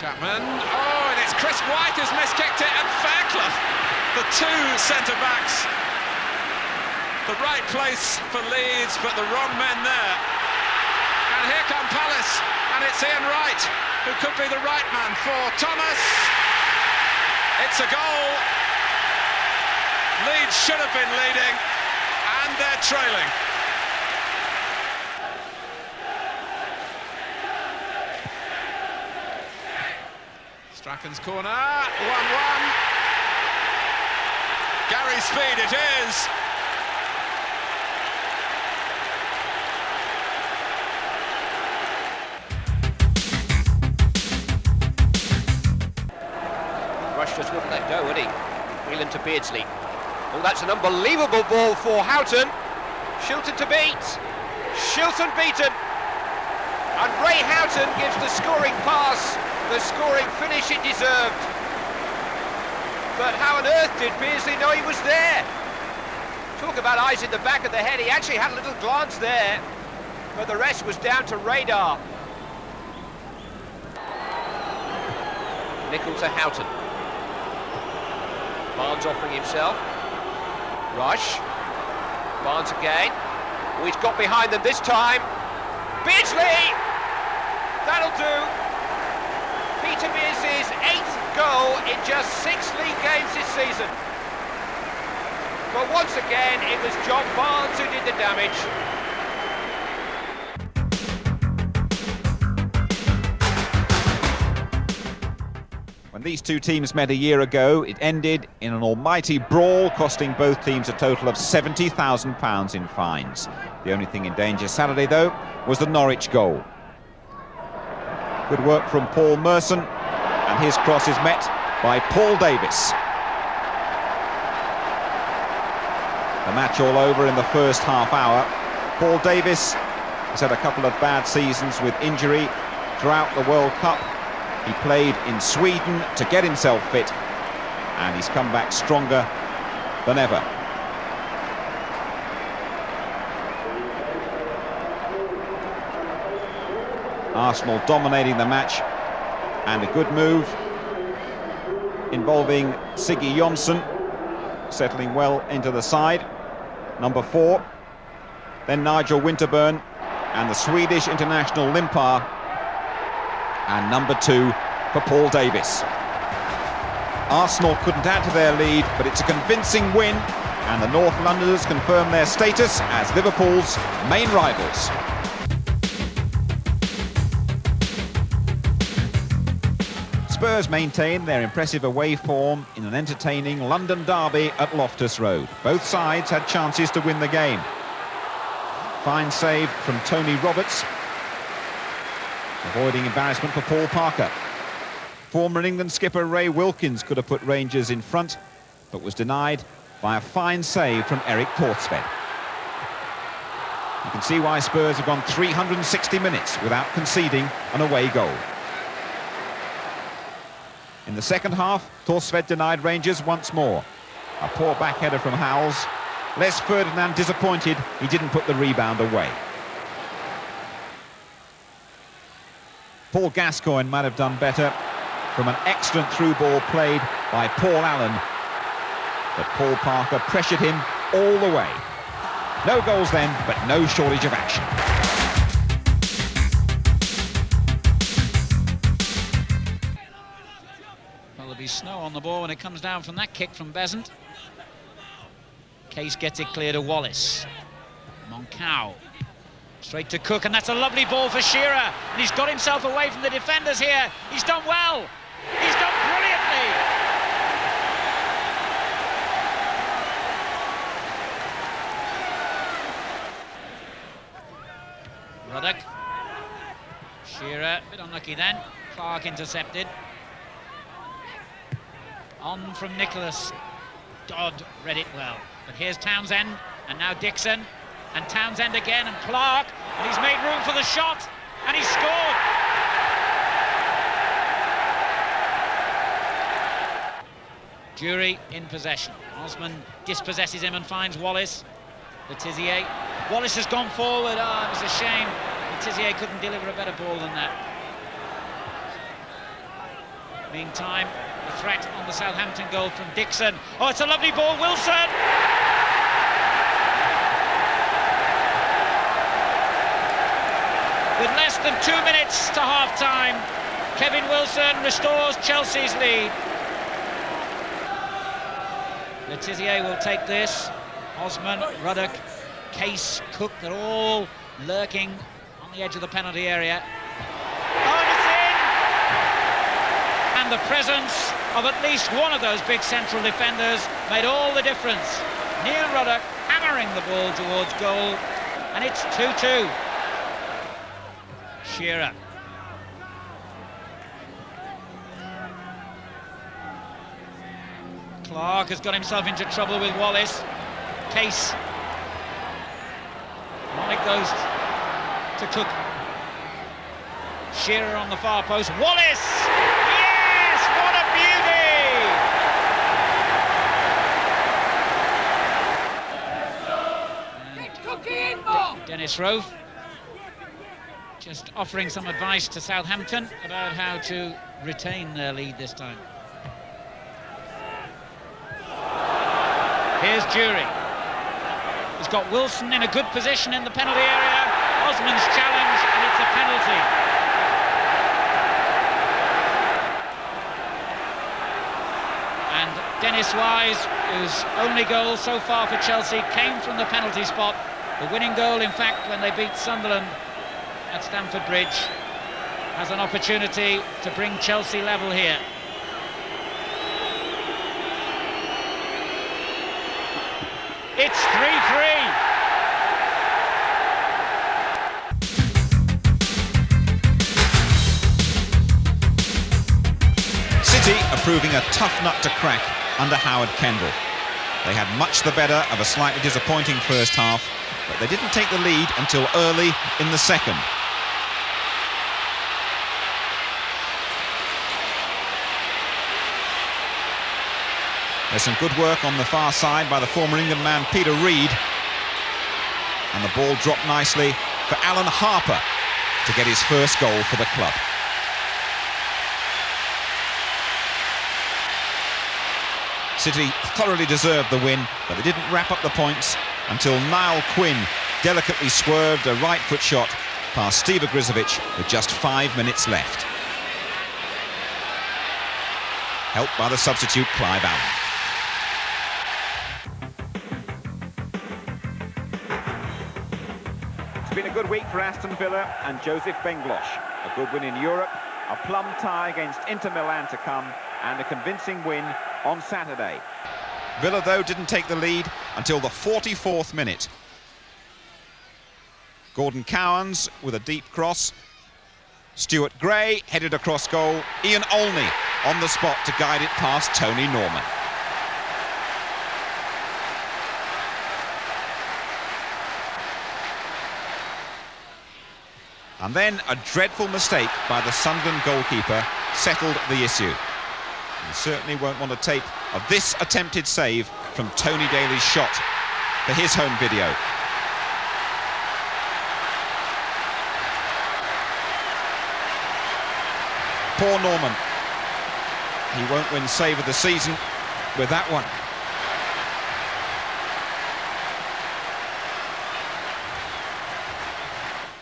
Chapman, oh, and it's Chris White who's miskicked it, and Fairclough, the two centre-backs. The right place for Leeds, but the wrong men there. And here come Palace, and it's Ian Wright, who could be the right man for Thomas. It's a goal. Leeds should have been leading, and they're trailing. Strachan's corner, 1-1. Gary Speed it is. Rush just wouldn't let go, would he? Whelan to Beardsley. Oh, that's an unbelievable ball for Houghton. Shilton to beat. Shilton beaten. And Ray Houghton gives the scoring pass, the scoring finish it deserved. But how on earth did Beardsley know he was there? Talk about eyes in the back of the head. He actually had a little glance there, but the rest was down to radar. Nicol to Houghton. Barnes offering himself. Rush. Barnes again. Oh, he's got behind them this time. Beardsley! That'll do. Peter Beardsley's 8th goal in just 6 league games this season. But once again, it was John Barnes who did the damage. When these two teams met a year ago, it ended in an almighty brawl, costing both teams a total of £70,000 in fines. The only thing in danger Saturday, though, was the Norwich goal. Good work from Paul Merson, and his cross is met by Paul Davis. The match all over in the first half hour. Paul Davis has had a couple of bad seasons with injury throughout the World Cup. He played in Sweden to get himself fit, and he's come back stronger than ever. Arsenal dominating the match, and a good move involving Siggy Jonsson, settling well into the side. Number 4, then Nigel Winterburn and the Swedish international Limpar, and number 2 for Paul Davis. Arsenal couldn't add to their lead, but it's a convincing win, and the North Londoners confirm their status as Liverpool's main rivals. Spurs maintain their impressive away form in an entertaining London derby at Loftus Road. Both sides had chances to win the game. Fine save from Tony Roberts, avoiding embarrassment for Paul Parker. Former England skipper Ray Wilkins could have put Rangers in front, but was denied by a fine save from Eric Thorstvedt. You can see why Spurs have gone 360 minutes without conceding an away goal. In the second half, Thorstvedt denied Rangers once more. A poor backheader from Howells. Les Ferdinand disappointed he didn't put the rebound away. Paul Gascoigne might have done better from an excellent through ball played by Paul Allen. But Paul Parker pressured him all the way. No goals then, but no shortage of action. Well, there'll be snow on the ball when it comes down from that kick from Besant. Case gets it clear to Wallace. Moncau. Straight to Cook, and that's a lovely ball for Shearer. And he's got himself away from the defenders here. He's done well. He's done brilliantly. Ruddock. Shearer, a bit unlucky then. Clark intercepted. On from Nicholas. Dodd read it well. But here's Townsend, and now Dixon. And Townsend again, and Clark, and he's made room for the shot, and he's scored. Jury in possession. Osman dispossesses him and finds Wallace. Letizia. Wallace has gone forward. Oh, it was a shame. Letizia couldn't deliver a better ball than that. Meantime, the threat on the Southampton goal from Dixon. Oh, it's a lovely ball, Wilson! With less than 2 minutes to half-time, Kevin Wilson restores Chelsea's lead. Letizia will take this. Osman, Ruddock, Case, Cook, they're all lurking on the edge of the penalty area. Oh, and it's in! And the presence of at least one of those big central defenders made all the difference. Neil Ruddock hammering the ball towards goal, and it's 2-2. Shearer. Clark has got himself into trouble with Wallace. Case. Malik goes to Cook. Shearer on the far post. Wallace! Yes! What a beauty! Dennis Rowe just offering some advice to Southampton about how to retain their lead this time. Here's Jury. He's got Wilson in a good position in the penalty area. Osman's challenge, and it's a penalty. And Dennis Wise, whose only goal so far for Chelsea came from the penalty spot. The winning goal, in fact, when they beat Sunderland at Stamford Bridge, has an opportunity to bring Chelsea level here. It's 3-3. City are proving a tough nut to crack under Howard Kendall. They had much the better of a slightly disappointing first half, but they didn't take the lead until early in the second. There's some good work on the far side by the former England man Peter Reid. And the ball dropped nicely for Alan Harper to get his first goal for the club. City thoroughly deserved the win, but they didn't wrap up the points until Niall Quinn delicately swerved a right foot shot past Steve Ogrizovic with just 5 minutes left. Helped by the substitute Clive Allen. It's been a good week for Aston Villa and Joseph Benglosh. A good win in Europe, a plum tie against Inter Milan to come, and a convincing win on Saturday. Villa, though, didn't take the lead until the 44th minute. Gordon Cowans with a deep cross. Stuart Gray headed across goal. Ian Olney on the spot to guide it past Tony Norman. And then a dreadful mistake by the Sunderland goalkeeper settled the issue. You certainly won't want a tape of this attempted save from Tony Daly's shot for his home video. Poor Norman. He won't win save of the season with that one.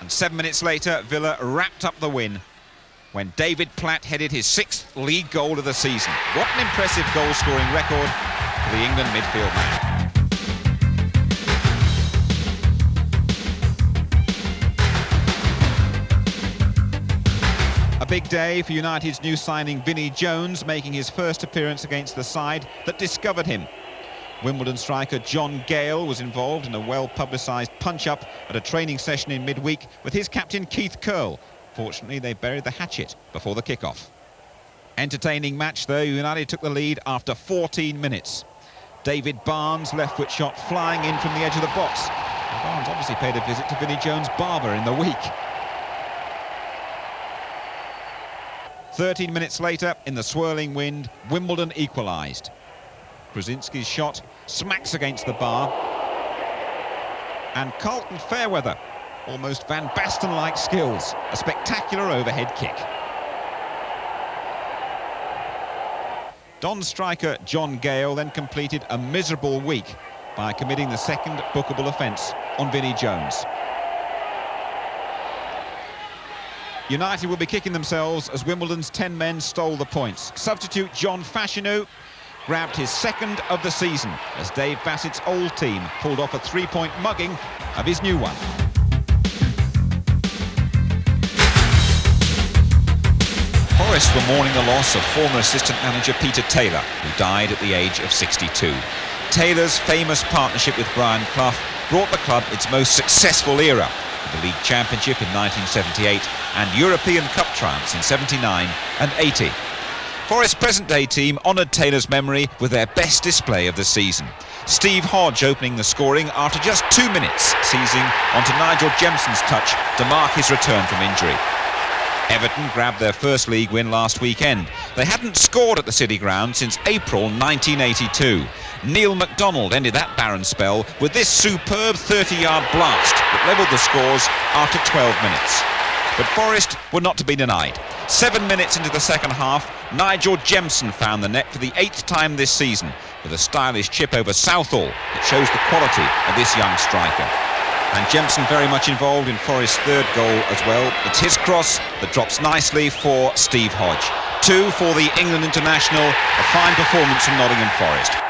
And 7 minutes later, Villa wrapped up the win when David Platt headed his 6th league goal of the season. What an impressive goal-scoring record for the England midfield man. A big day for United's new signing Vinnie Jones, making his first appearance against the side that discovered him. Wimbledon striker John Gale was involved in a well-publicised punch-up at a training session in midweek with his captain Keith Curle. Fortunately, they buried the hatchet before the kick-off. Entertaining match, though. United took the lead after 14 minutes. David Barnes' left-foot shot flying in from the edge of the box. And Barnes obviously paid a visit to Vinnie Jones' barber in the week. 13 minutes later, in the swirling wind, Wimbledon equalised. Krasinski's shot smacks against the bar. And Carlton Fairweather, almost Van Basten-like skills, a spectacular overhead kick. Don striker John Gale then completed a miserable week by committing the second bookable offence on Vinnie Jones. United will be kicking themselves as Wimbledon's 10 men stole the points. Substitute John Fashanu grabbed his second of the season as Dave Bassett's old team pulled off a 3-point mugging of his new one. Forest were mourning the loss of former assistant manager Peter Taylor, who died at the age of 62. Taylor's famous partnership with Brian Clough brought the club its most successful era, the League Championship in 1978 and European Cup triumphs in 79 and 80. Forest's present-day team honoured Taylor's memory with their best display of the season. Steve Hodge opening the scoring after just 2 minutes, seizing onto Nigel Jemson's touch to mark his return from injury. Everton grabbed their first league win last weekend. They hadn't scored at the City Ground since April 1982. Neil MacDonald ended that barren spell with this superb 30-yard blast that levelled the scores after 12 minutes. But Forest were not to be denied. 7 minutes into the second half, Nigel Jemson found the net for the 8th time this season with a stylish chip over Southall that shows the quality of this young striker. And Jemson very much involved in Forest's third goal as well. It's his cross that drops nicely for Steve Hodge. 2 for the England international, a fine performance from Nottingham Forest.